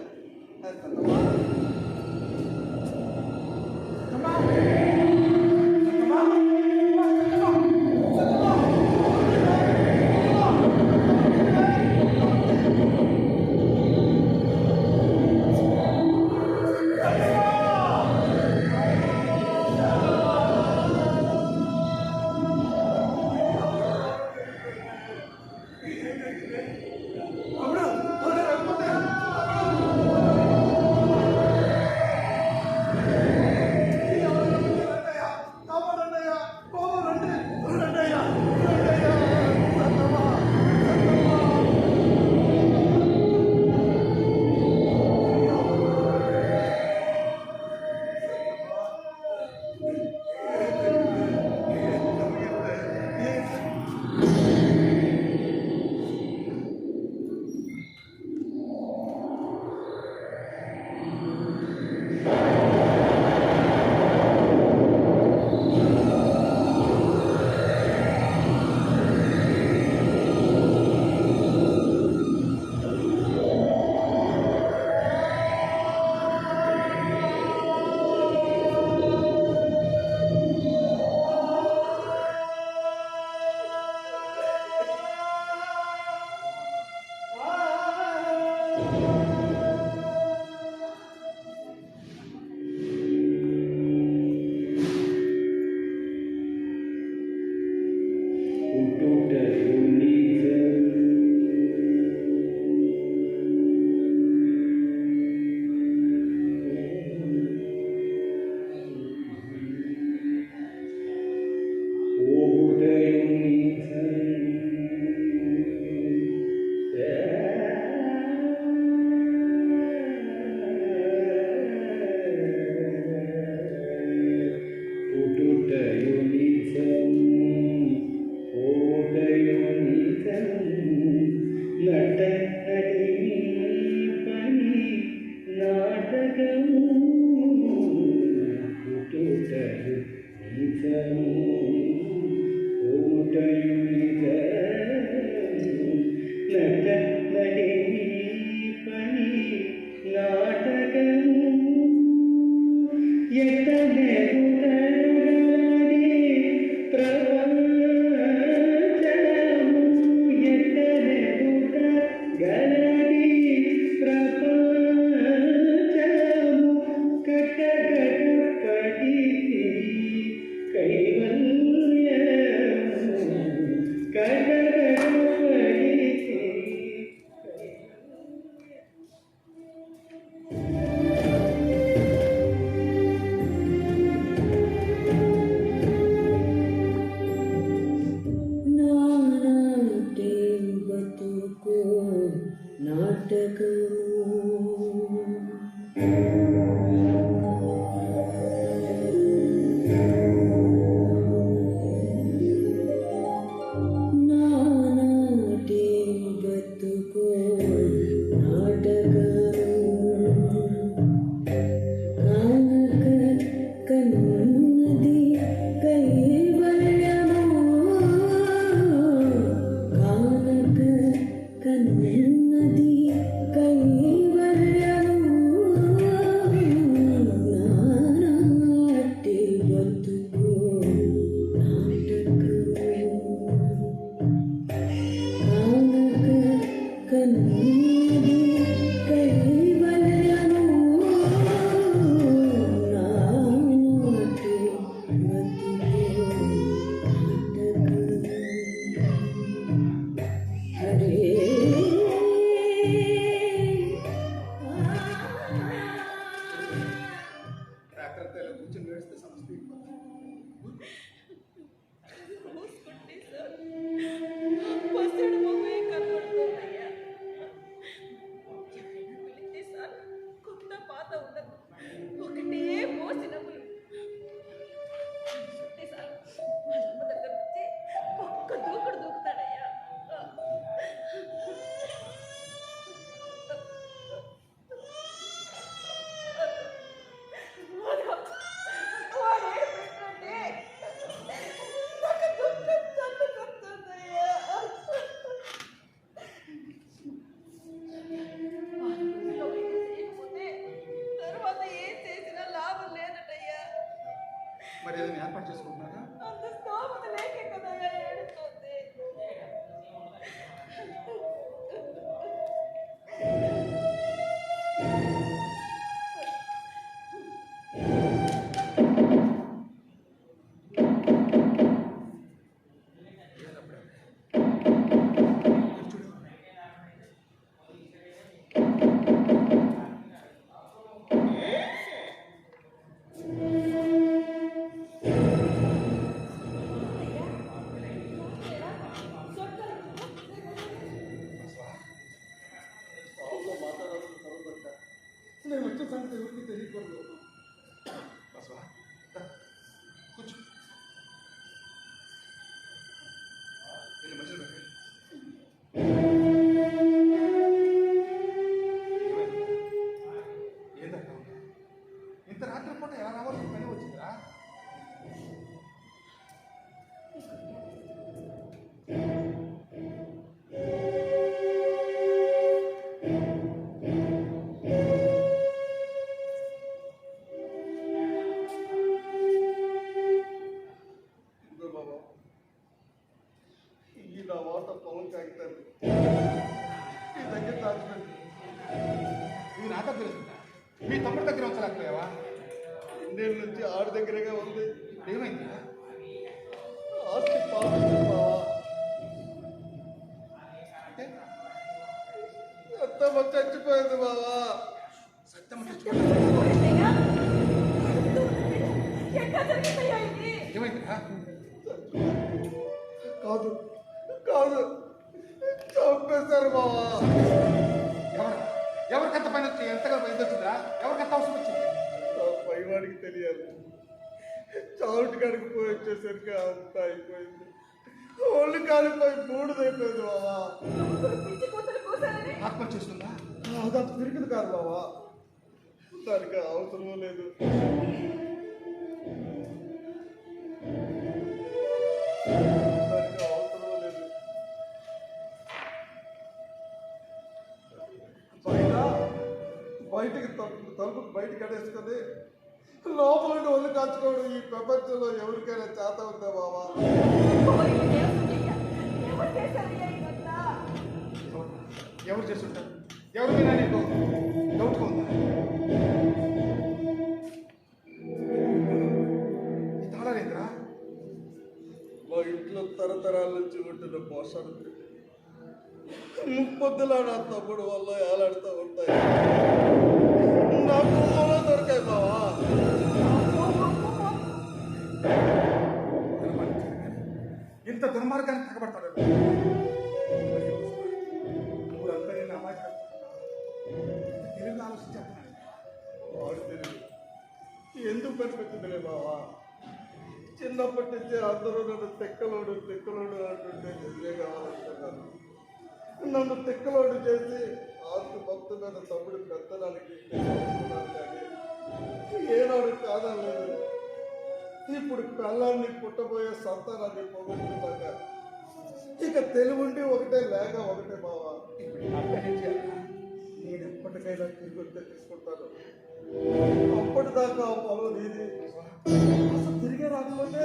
నానాటే బతుకు మరి ఏదైనా ఏర్పాటు చేసుకుంటున్నారా? అంత స్తోమత లేకే కదా ఏడుస్తుంది. నేను వచ్చిన సంగతి ఎవరికి తెలియకూడదు. బసవా, కూర్చో. వెళ్ళి మధ్యలో పెట్టండి. ఏంటంటే ఇంత రాత్రి పూట ఎలా రావాల్సిన పని వచ్చిందిరా? ఈ నా వాట పవన్ కాగితాలు ఈ దగ్గర దాచిపెట్టి ఇది నా దగ్గర ఉందా? మీ తమ్ముడి దగ్గర ఉంచలేకపోయావా? రెండేళ్ళ నుంచి ఆడి దగ్గరగా ఉంది. ఏమైంది? ఆస్తి పాపించింది బావా. అంటే అత్తమ్మ చచ్చిపోయింది బావా. సత్యం తెచ్చుకోండి. ఎట్లా జరిగిందయ్యా ఇది? ఏమైందిరా? కాదు కాదు చంపేశారు బావా. ఎవరికంత పని వచ్చి ఎంతగా ఇది వచ్చిందిరా? ఎవరికంత అవసరం వచ్చింది? ఆ పైవాడికి తెలియాలి. చావుటి కడికి పోయి వచ్చేసరికి అంతా అయిపోయింది. ఒళ్ళు కాలిపోయి బూడిదైపోయింది బావా. పిచ్చి కూతురు కూసారని ఆత్మ చేస్తుందా? అదంత తిరిగింది కాదు బావా. దానికి అవసరం లేదు. దానికి అవసరం లేదు. బయటికి తలుపు బయటికి కడేసుకొని లోపల నుండి ఒళ్ళు కాచుకోవడం ఈ ప్రపంచంలో ఎవరికైనా చేత ఉందా బావా? ఎవరు చేశారయ్యా ఇదంతా? ఎవరు చేస్తుంటారు? ఎవరు మీద నీకు డౌట్ ఉందా? ఈ తాళాలేంద్రా? మా ఇంట్లో తరతరాల నుంచి ఉంటున్న పోషణ ముప్పొద్దులా నా తమ్ముడు వల్ల ఏలాడుతూ ఉంటాయి. నా కుటుంబంలో దొరికాయి బావా. ఇంత దుర్మార్గాన్ని తగబడతాడు. ఊరంతా నేను అమాయకుడు. తెలివిగా ఆలోచించేస్తున్నాను. వాడు తెలియదు ఎందుకు పనిపెట్టిందిలే బావా. చిన్నప్పటి నుంచి అందరూ నన్ను తెక్కలోడు తెక్కలోడు అంటుంటే నిజమే కావాలంటున్నాను. నన్ను తెక్కలోడు చేసి ఆస్తి మొత్తం మీద తమ్ముడు పెత్తనానికి కానీ ఏనాడు కాదలేదు. ఇప్పుడు పిల్లాన్ని పుట్టబోయే సంతానాన్ని పోగొట్టుకున్నాక ఇక తెలివుండి ఒకటే లేక ఒకటే బావా. నేను ఎప్పటికైనా తిరిగి తీసుకుంటాను. అప్పటిదాకా ఆ పొలం నీది. అసలు తిరిగే రాకపోతే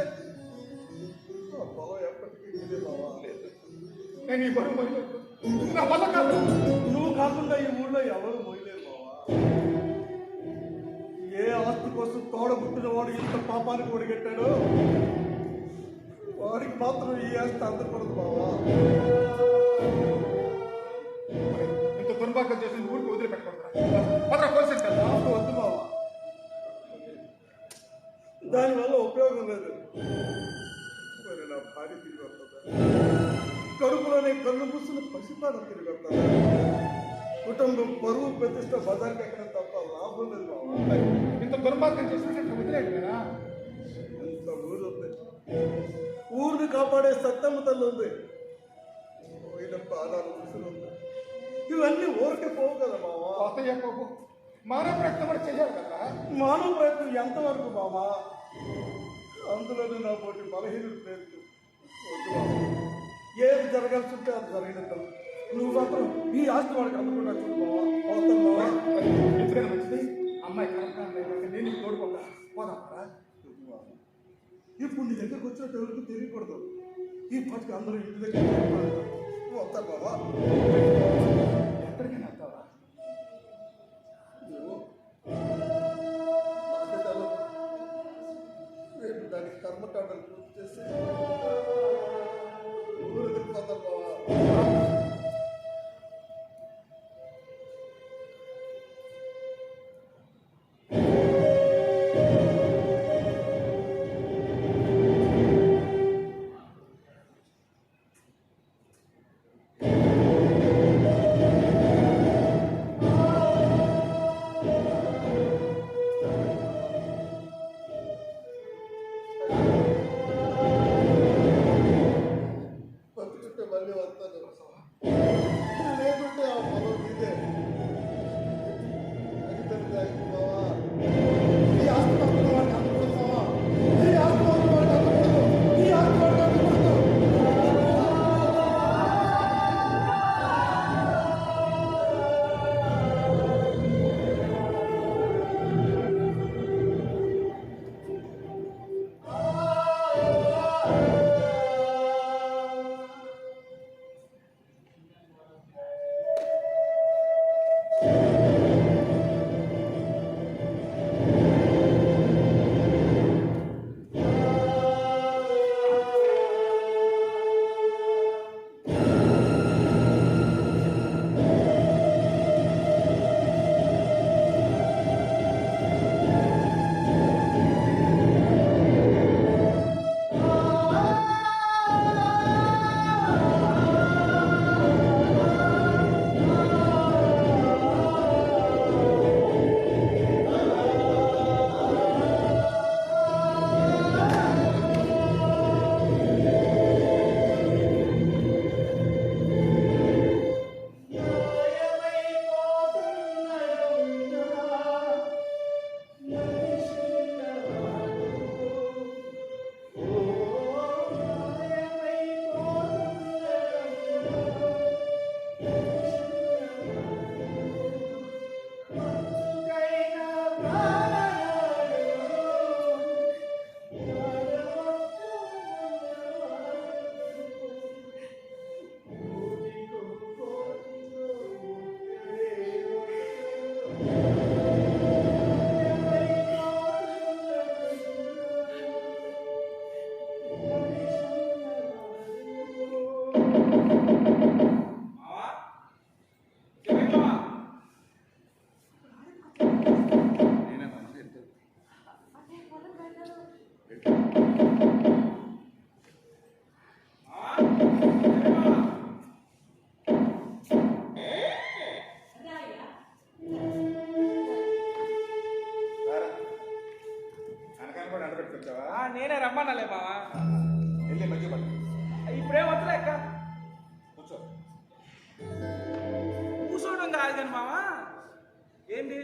ఆ పొలం ఎప్పటికీ నీదే బావా. నేను ఈ బరువు మొయ్యలేను. నా వల్ల కాదు. నువ్వు కాకుండా ఈ ఊళ్ళో ఎవరు మోయలేరు బావా. ఏ ఆస్తి కోసం తోడబుట్టిన వాడు ఇంత పాపానికి ఒడిగట్టాడో వాడికి మాత్రం ఈ ఆస్తి అందకూడదు బావా. ఇంత దుర్భాగ్యం చేసి ఊరికి వదిలిపెట్టకూడదురా. పోలీసు కదా. నాకు వద్దు బావా. దానివల్ల ఉపయోగం లేదు. మరి నా భార్య తిరిగి వస్తుందా? కడుపులోనే కళ్ళు మూసుకుని పసిపాడం తిరిగి వస్తుందా? కుటుంబం పరువు ప్రతిష్ట బజార్కి ఎక్కడ తప్ప లాభం లేదు బావా. ఇంత దుర్మార్గం చేసినట్టు వదిలేడు కదా. ఇంత ఊరు ఉంది. ఊరిని కాపాడే సత్తమ్మ తల్లి ఉంది. పోయిన పాదాలు ముసులు ఉంది. ఇవన్నీ ఊరికే పోవు కదా బావా. అతయ్య బాబు మానవ ప్రయత్నం కూడా చేయాలి కదా. మానవ ప్రయత్నం ఎంతవరకు బావా? అందులోనే నా పోటీ బలహీనుడు ప్రయత్నం వద్దు బావా. ఏది జరగాల్సి ఉంటే అది జరిగినట్టు నువ్వు మాత్రం ఈ ఆస్తి వాడికి అందుకుంటా చూడు బావా. పోతాను బావా. ఎందుకని మంచిది? అమ్మాయి కరెక్ట్గా నేను తోడుకోక పోదాం. ఇప్పుడు నీ దగ్గరకు వచ్చినట్టు ఎవరికి తెలియకూడదు. ఈ పాటికి అందరూ ఇంటి దగ్గర వస్తా బావా. ఎక్కడికైనా వెళ్తావా? ఏమో, నాకే తెలవదు. రేపు దానికి కర్మకాండలు పూర్తి చేసి ఊరు వెళ్ళిపోతాను బావా. బతుకుంటే మళ్ళీ వస్తాను. లేకుంటే ఆ పొలం మీదే. అది తల్లి దానికి బావా. ఈ ఆస్తి పక్కన వాడిని అందుకుంటావా? ఈ ఆస్తి పక్కన వాడిని అందుకుంటావు. ఈ ఆస్తి వాడిని అందుకుంటావు. మావా, చెప్పండి మావా. నేనే మనిషి ఎంత మావా, చెప్పండి మావా. అనకాని కూడా అంటపెట్టుకొచ్చావా? నేనే రమ్మన్నాలే మావా. వెళ్ళి మధ్య పట్టు. ఇప్పుడేం వద్దులే అక్క. కూర్చో. కూర్చోవడం కాదు కానీ మావా, ఏంది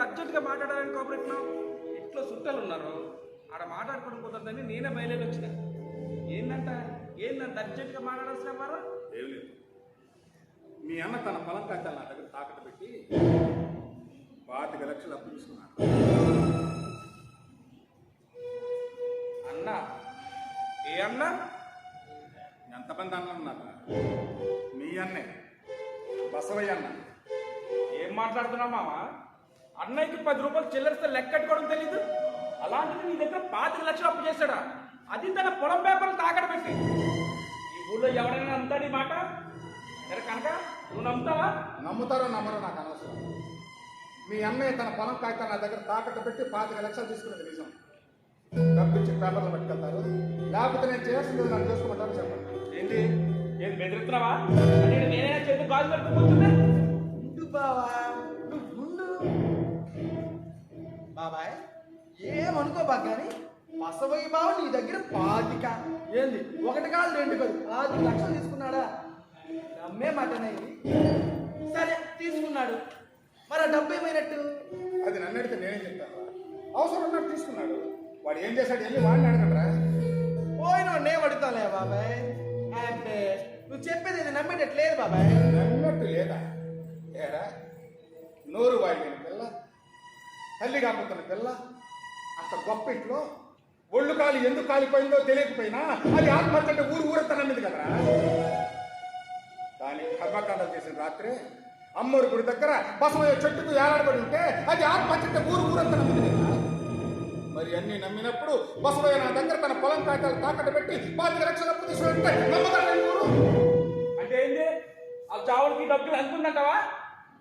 అర్జెంటుగా మాట్లాడాలని కోపరెట్టినావు? ఇంట్లో చుట్టాలు ఉన్నారు, ఆడ మాట్లాడుకోవడం కుదరదని నేనే బయలుదేరి వచ్చిన. ఏందంత అర్జెంటుగా మాట్లాడాల్సిన వారు? ఏం లేదు. మీ అన్న తన పొలం కాగితాలు నా దగ్గర తాకట్టు పెట్టి 25 లక్షలు అప్పు తీసుకున్నాడు. అన్నా? ఏ అన్నా? ఎంతమంది అన్న ఉన్నారు? మీ అన్నే బసవయ్య అన్న. ఏం మాట్లాడుతున్నావు మావా? అన్నయ్యకి 10 రూపాయలు చిల్లరిస్తే లెక్కట్టుకోవడం తెలీదు. అలాంటిది నీ దగ్గర 25 లక్షలు అప్పు చేశాడా? అది తన పొలం పేపర్లు తాకట్టు పెట్టి. ఈ ఊళ్ళో ఎవరైనా అంతాడు ఈ మాట? సరే కనుక నువ్వు నమ్ముతావా? నమ్ముతారో నమ్మరో నాకు అనవసరం. మీ అన్నయ్య తన పొలం కాగితాలు నా దగ్గర తాకట్టు పెట్టి 25 లక్షలు తీసుకున్నది నిజం. డబ్బిచ్చి పేపర్లు పట్టుకెళ్తారు, లేకపోతే నేను చేయాల్సింది నన్ను చేసుకోమంటారు. చెప్పండి. ఏం బెదిరిస్తున్నావా? నేనే చేతి గాజు పెట్టుకుంటుందా? ఉండు బావా, నువ్వు ఉండు. బాబాయ్ ఏమనుకోబా కానీ బసవయ్య బావ నీ దగ్గర 25 ఏంది 1 కాదు 2 కాదు 5 లక్షలు తీసుకున్నాడా? నమ్మే మాటనేది. సరే తీసుకున్నాడు, మరి ఆ డబ్బు ఏమైనట్టు? అది నన్ను అడిగితే నేనేం చెప్తాను? అవసరం ఉన్నట్టు తీసుకున్నాడు. వాడు ఏం చేశాడు వెళ్ళి వాడిని అడగండిరా. పోయిన నేను అడుగుతాలే బాబాయ్. అంటే నువ్వు చెప్పేది ఇది నమ్మేటట్లేదు బాబాయ్. నన్నట్టు లేదా? ఏరా నోరు వాయిన పిల్ల, తల్లి కాకపోతున్న పిల్ల, అంత గొప్ప ఇంట్లో ఒళ్ళు కాలు ఎందుకు కాలిపోయిందో తెలియకపోయినా అది ఆత్మహత్య అంటే ఊరంతా నమ్మింది కదరా. దాని కర్మకాండం చేసిన రాత్రే అమ్మోరు గుడి దగ్గర బసవయ్య చెట్టుకు ఏలాడబడి ఉంటే అది ఆత్మహత్య అంటే ఊరంతా నమ్మింది కదా. మరి అన్ని నమ్మినప్పుడు బసవయ్య నా దగ్గర తన పొలం కాగితాలు తాకట్టు పెట్టి 25 లక్షల అప్పు తీసుకుంటే నమ్మకాన్ని ఊరు అంటే ఏంది ఆ చావులకి డబ్బులు అనుకుందంటావా?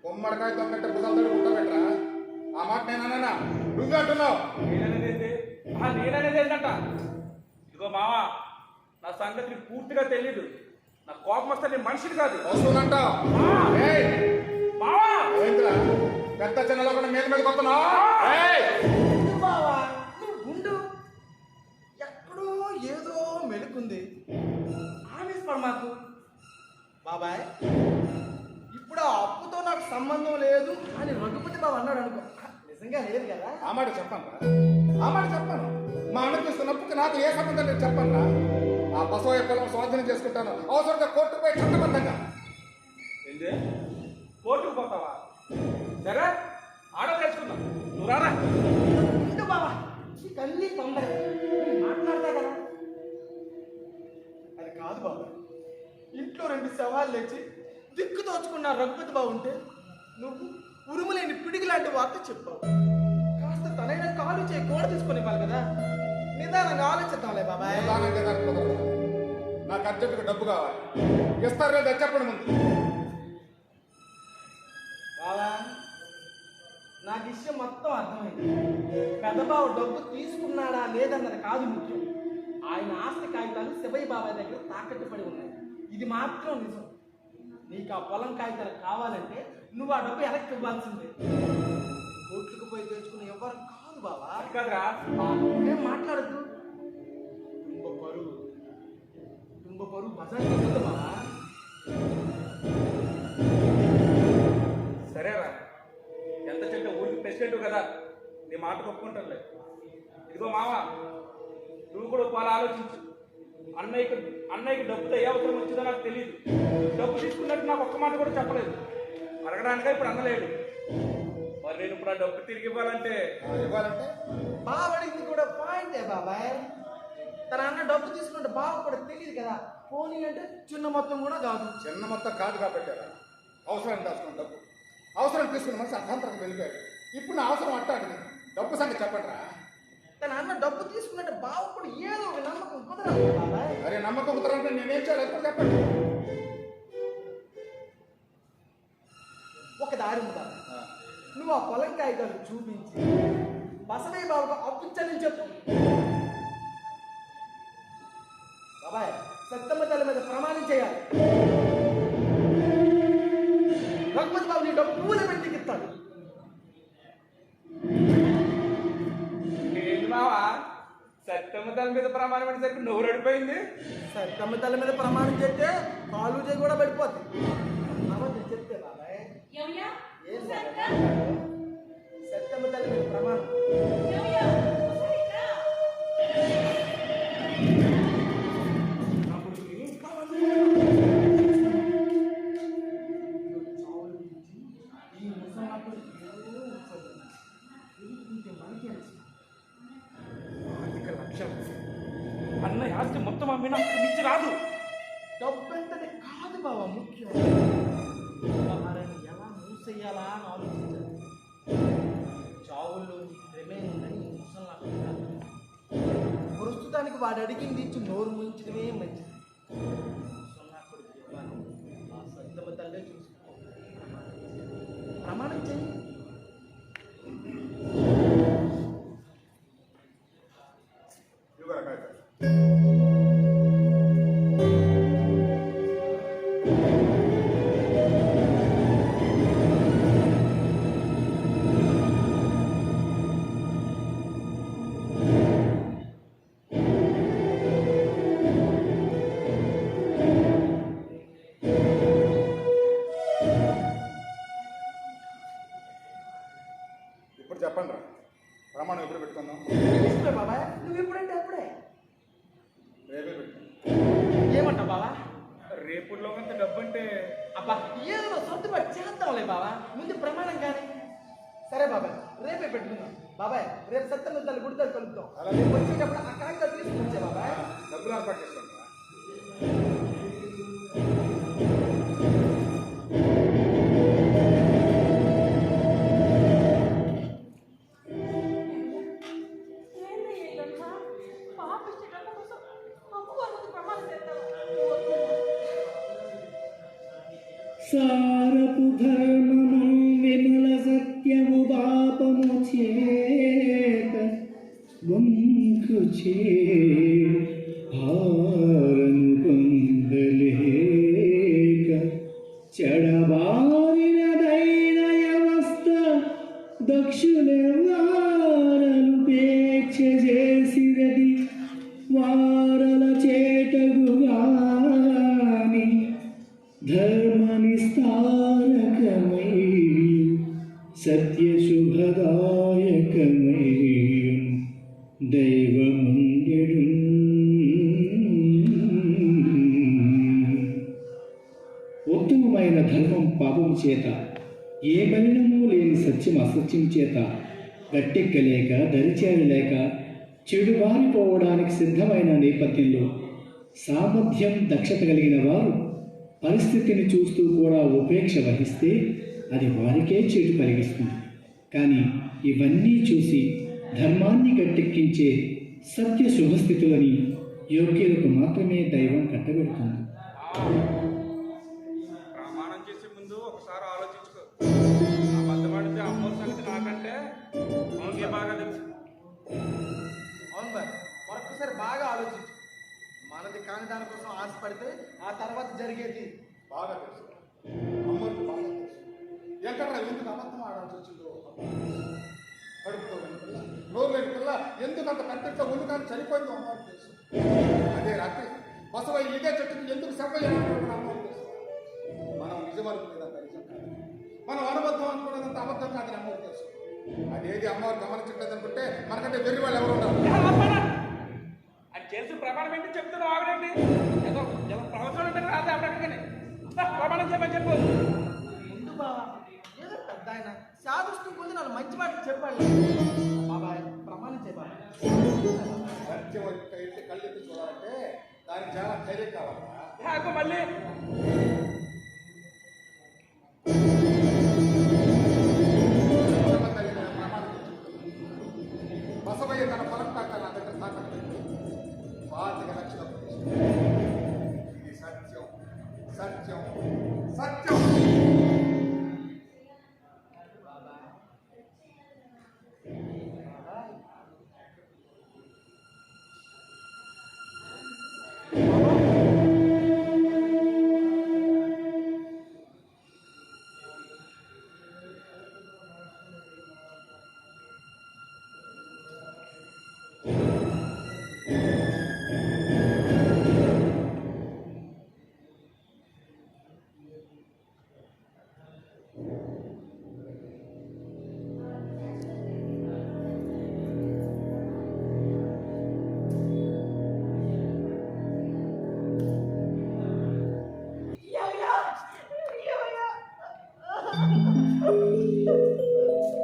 గుమ్మడికాయ దొంగట్టే బుధాలు తడుకుంటాబెట్రా. ఆ మాట నేను అన్నా, నువ్వే అంటున్నావు. నేననేది ఏంటంట? ఇదిగో మావా, నా సంగతి నీకు పూర్తిగా తెలీదు. నా కోపం వస్తే నేను మనిషిని కాదు. వస్తుందంటావు మావా పెద్ద చిన్నలో కూడా మీద కొడుతున్నావు. ఉండు బావా, నువ్వు గుండు. ఎక్కడో ఏదో మెలుకుంది. ఆవేశపడ మాకు బాబాయ్. ఇప్పుడు ఆ అప్పుతో నాకు సంబంధం లేదు అని రఘుపతి బాబు అన్నాడు అనుకో, నిజంగా లేదు కదా. ఆ మాట చెప్పాను, ఆ మాట చెప్పాను. మా అన్న చూస్తున్నప్పుడు నాకు ఏ సంబంధం లేదు చెప్పన్నా. ఆ బసవయ్య పొలం స్వాధీనం చేసుకుంటాను, అవసరంగా కోర్టు పోయి చట్టబద్ధంగా. ఏంది కోర్టుకు పోతావా? సరే ఆర్డర్ తెచ్చుకుందాం, నువ్వు రారా. ఉండు బావా, నీకు అన్నీ తొందర, నువ్వు మాట్లాడతా కదా. అది కాదు బాబా, ఇంట్లో 2 శవాలు లేచి దిక్కు దోచుకున్న రఘుపతి బాబు ఉంటే నువ్వు ఉరుములేని పిడికి లాంటి వార్త చెప్పావు. కాస్త తనైనా కాలు చేయి గోడ తీసుకొని ఇవ్వాలి కదా. నిదానంగా ఆలోచిద్దాంలే బాబాయ్. నాకు అర్జెంటుగా డబ్బు కావాలి. ఇస్తారు లేదా చెప్పండి ముందు. బావా, నాకు విషయం మొత్తం అర్థమైంది. పెద్దబాబు డబ్బు తీసుకున్నాడా లేదన్నది కాదు ముఖ్యం. ఆయన ఆస్తి కాగితాలు శివయ్య బాబాయ్ దగ్గర తాకట్టు పడి ఉన్నాయి. ఇది మాత్రం నిజం. నీకు ఆ పొలం కాగితాలు కావాలంటే నువ్వు ఆ డబ్బు వెనక్కి ఇవ్వాల్సిందే. కోట్లకు పోయి తెచ్చుకుని ఎవరు కాదు బావా. కాదురా, ఏం మాట్లాడద్దు. తుంబ పరువు బజార్ కదా బావా. సరేరా, ఎంత చెడ్డ ఊరికి ప్రెసిడెంట్ కదా, నీ మాట ఒప్పుకుంటానులే. ఇదిగో మావా, నువ్వు కూడా పాలు ఆలోచించు. అన్నయ్యకి డబ్బుతో ఏ అవసరం వచ్చిందో నాకు తెలియదు. డబ్బు తీసుకున్నట్టు నాకు ఒక్క మాట కూడా చెప్పలేదు. అడగడానిక ఇప్పుడు అందలేడు. మరి నేను ఇప్పుడు ఆ డబ్బు తిరిగి ఇవ్వాలంటే బావడికి కూడా పాయింటే బాబాయ్. తన అన్న డబ్బు తీసుకుంటే బావ కూడా తెలియదు కదా. పోనీ అంటే చిన్న మొత్తం కూడా కాదు. చిన్న మొత్తం కాదు కాబట్టి అవసరాన్ని దాచుకున్న డబ్బు అవసరం తీసుకున్న మనిషి అర్థాంతరం వెళ్ళిపోయాడు. ఇప్పుడు నా అవసరం అట్టాడు. డబ్బు సంగతి చెప్పండి రా. తన అన్న డబ్బు తీసుకున్నట్టు బావ కూడా ఏదో ఒక నమ్మకం కుదరాలి బాబాయ్. అరే నమ్మకం కుదరాలంటే నేనేం చేయాలి ఎప్పుడు చెప్పండి. ఒక దారి ఉందా, నువ్వు ఆ పొలం కాగితాలు చూపించి బసవయ్య బాబుకు అప్పించని చెప్పు. బాబాయ్, సత్తమ్మ తల్లి మీద ప్రమాణం చేయాలి. రఘుపతి బాబు నీ డబ్బు పూల పెట్టి ఇస్తాడు. ఏంటి మావా, సత్యమ్మ తల్లి మీద ప్రమాణం పడేసరికి నోరు అడిపోయింది. సత్తమ్మ తల్లి మీద ప్రమాణం చేస్తే కాలు చేయి కూడా పడిపోతుంది. అబద్ధం చెప్తే బాబాయ్ ఏమయ్యా? ఏం ఒకసారి లేదు. రా. సత్తమ్మ తల్లి మీద ప్రమాణం. ఏమయ్యా? ఒకసారి రా. ఈ ముసలాప్పుడు ఏదో వస్తుంది. తిరుగుతుంటే మనకి అలసి. 25 లక్షలు అన్నయ్య ఆస్తి మొత్తం అమ్మినా మించి రాదు. డబ్బెంతనే కాదు బాబా ముఖ్యం. వ్యవహారాన్ని ఎలా మూసేయాలా అని ఆలోచించాలి. చావుల్లో రిమైన్ ఉందని ముసలాడు. ప్రస్తుతానికి వాడు అడిగింది ఇచ్చి నోరు ముంచడమే మంచిది. ముసలాకుడికి ఇవ్వాలి. ఆ సత్తమ్మ తల్లే చూసుకో. ప్రమాణం చెయ్యి. ఇదిగో రా కాగితాలు. ఇప్పుడు చెప్పండి రా, ప్రమాణం ఎప్పుడు పెట్టుకుందాం? ఇష్టమే బాబాయ్, నువ్వు ఎప్పుడంటే అప్పుడే. రేపే పెట్టుకుందాం. ఏమంటావు బాబా? రేపుల్లో అంత డబ్బు అంటే అబ్బా ఏదో సర్దుబాటు చేద్దాంలే బాబా, ముందు ప్రమాణం కానీ. సరే బాబాయ్, రేపే పెట్టుకుందాం. బాబాయ్, రేపు సత్తమ్మ తల్లి గుడి దగ్గర కలుపుతాం. అలాగే. వచ్చేటప్పుడు ఆ కాగితాలు సారపు ధర్మము విమల సత్యము పాపము చేత వంకుచే హారను పొందలేక చెడబారినదైన వ్యవస్థ దక్షులెవ్వారనుపేక్ష చేసినది వారల చేటగుగాని ధర్మ నిస్తారకమై సత్య శుభదాయకమై దైవముండెడు ఉత్తమమైన ధర్మం పాపం చేత ఏ మలినము లేని సత్యం అసత్యం చేత గట్టెక్కలేక దరిచేరలేక చెడుబారిపోవడానికి సిద్ధమైన నేపథ్యంలో సామర్థ్యం దక్షత కలిగిన వారు పరిస్థితిని చూస్తూ కూడా ఉపేక్ష వహిస్తే అది వారికే చెడు కలిగిస్తుంది. కానీ ఇవన్నీ చూసి ధర్మాన్ని గట్టెక్కించే సత్య శుభస్థితులని యోగ్యులకు మాత్రమే దైవం కట్టబెడుతుంది. ప్రమాణం చేసే ముందు ఒకసారి ఆలోచించుకో. అబద్ధపడితే అమ్మ సంగతి నాకంటే నీకే బాగా తెలుసు. అవును బాయ్, మరొకసారి బాగా ఆలోచించు. మనది కాని దానికోసం ఆశపడితే ఆ తర్వాత జరిగేది బాగా తెలుసు, అమ్మకు బాగా తెలుసు. ఎక్కడ ఎందుకు అబద్ధం ఆడాల్సి వచ్చిందో కడుపుతో లేని పిల్ల, నోరు లేని పిల్ల ఎందుకు అంత పెద్ద ఒళ్ళు కానీ చనిపోయిందో అమ్మకు తెలుసు. అదే రాత్రి బసవయ్య ఇదే చెట్టుకి ఎందుకు సెవ్వయ్యాడు అమ్మకు తెలుసు. మనం నిజం అనుకునేదంత నిజం కాదు, మనం అనుబద్ధం అనుకునేదంత అబద్ధం కాదని అమ్మకు తెలుసు. అదేది అమ్మవారు గమనించట్లేదు అనుకుంటే మనకంటే వెర్రి వాళ్ళు ఎవరు ఉన్నారు? అది చేసిన ప్రమాణం ఏంటి చెప్తున్నావు? ఆగడండి, ఏదో ఏదో ప్రవచనం అంటే రాదు అప్పటికని ప్రమాణం చెప్పని చెప్పు. ముందు బావా, ఏదో పెద్ద ఆయన సాదృష్టం కొంది నాకు మంచి మాటలు చెప్పాలి. బాబాయ్ ప్రమాణం చెప్పాలి. సత్యం ఎత్తి కళ్ళెత్తి చూడాలంటే దానికి చాలా ధైర్యం కావాలన్నా. ఆగు మళ్ళీ. బసవయ్య తన పొలం కాక నా దగ్గర తాకట్టు పెట్టి 25 లక్షలు ఇది సత్యం, సత్యం, సత్యం.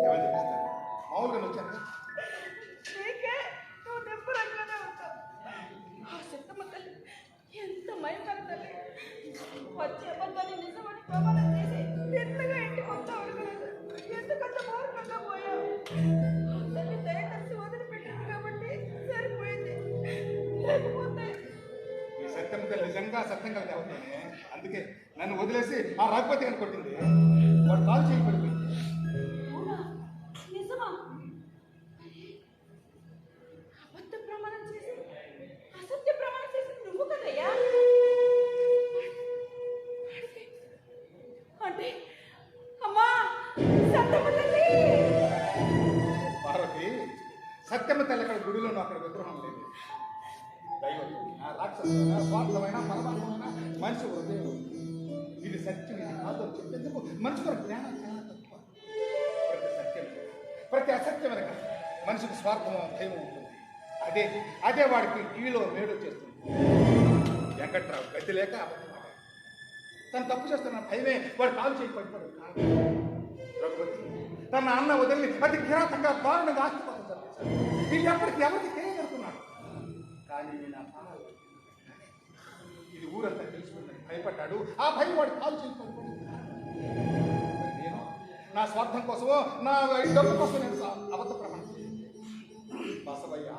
ఏమని చెప్పిస్తాను? మామూలుగా వచ్చాను. నీకే నువ్వు నిబ్బరంగానే ఉంటావు. ఆ శక్తమ్మ తల్లి ఎంత మయంకర తల్లి. వచ్చే అబద్ధాన్ని నిజమని ప్రమాణం చేసి ఎంతగా ఇంటికి వచ్చావు అడగలేదు. ఎందుకంత మూర్ఖంగా పోయావు? ఆ తల్లి దయ కలిసి వదిలిపెట్టింది కాబట్టి సరిపోయింది. లేకపోతే ఈ సత్యం నిజంగా సత్యం కలిగి అవుతానే. అందుకే నన్ను వదిలేసి ఆ రాకపోతే అని కొట్టింది. వాడు కాల్ చేయి పడిపోయింది. అవునా? నిజమా? అబద్ధ ప్రమాణం చేసి అసత్య ప్రమాణం చేసి నువ్వు కదయ్యా? అంటే అమ్మా సత్తమ్మ తల్లి. పార్వతి, సత్యమ్మ తల్లి అక్కడ గుడిలోనూ అక్కడ విగ్రహం లేదు. దైవం రాక్షసమైన స్వార్థమైన పరమాత్మైన మనిషి హృదయం. ఇది సత్యం, ఇది కాదు అని చెప్పేందుకు మనిషి కూడా జ్ఞానం చాలా తక్కువ. ప్రతి సత్యం, ప్రతి అసత్యం వెనక మనిషికి స్వార్థం భయం ఉంటుంది. అదే వాడికి కీలో మేడు చేస్తుంది. వెంకట్రావు గతి లేక అబద్ధం ఆడాడు. తను తప్పు చేస్తున్న భయమే వాడు కాలు చేయి పడిపోయాడు. రఘుపతి తన అన్న వదిలి అతి కిరాతంగా దారుణంగా ఆస్తిపాతం జరిపించాడు. వీళ్ళు ఎవరికి తెలియజరుకున్నాడు. కానీ నా ప్రాణాలు ఇది ఊరంతా తెలుసుకుందని భయపడ్డాడు. ఆ భయం వాడు కాలు చేయి పడిపోయాడు. నేను నా స్వార్థం కోసమో నా డబ్బు కోసం నేను అబద్ధ ప్రమాణం బసవయ్య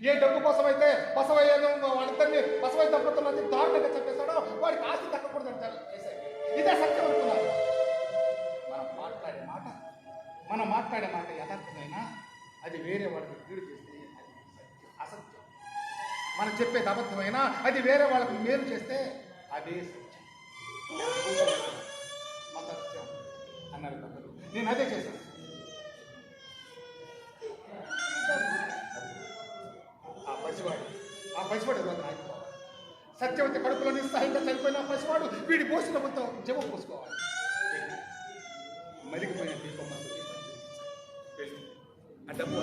ఏ డబ్బు కోసమైతే బసవయ్యను వాళ్ళిద్దరిని బసవయ్య దంపతులను దారుణంగా చెప్పేశాడో వాడికి ఆస్తి దక్కకూడదని చేశాడు. ఇదే సత్యం అనుకున్నారు. మనం మాట్లాడే మాట యథార్థమైనా అది వేరే వాళ్ళకి కీడు చేస్తే అది అసత్యం. మనం చెప్పేది అబద్ధమైనా అది వేరే వాళ్ళకి మేలు చేస్తే అదే సత్యం. మా సత్యం అన్నారు పెద్దలు. నేను అదే చేశాను. ఆ పసివాడు ఎవరు ఆగిపోవాలి. సత్యవతి కడుపులో నిస్సహాయంగా చనిపోయిన ఆ పసివాడు వీడి పోసిన మొత్తం జవం పోసుకోవాలి. మరిగిపోయిన దీపం ఆ డబ్బు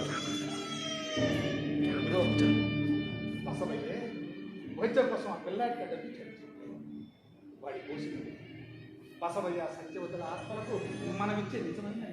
బసవయ్యే వైద్యం కోసం ఆ పిల్లాడికి డబ్బు ఇచ్చాడు. వాడి పోసిన బసవయ్య సత్యవతుల ఆత్మలకు మనం ఇచ్చే నిజమైన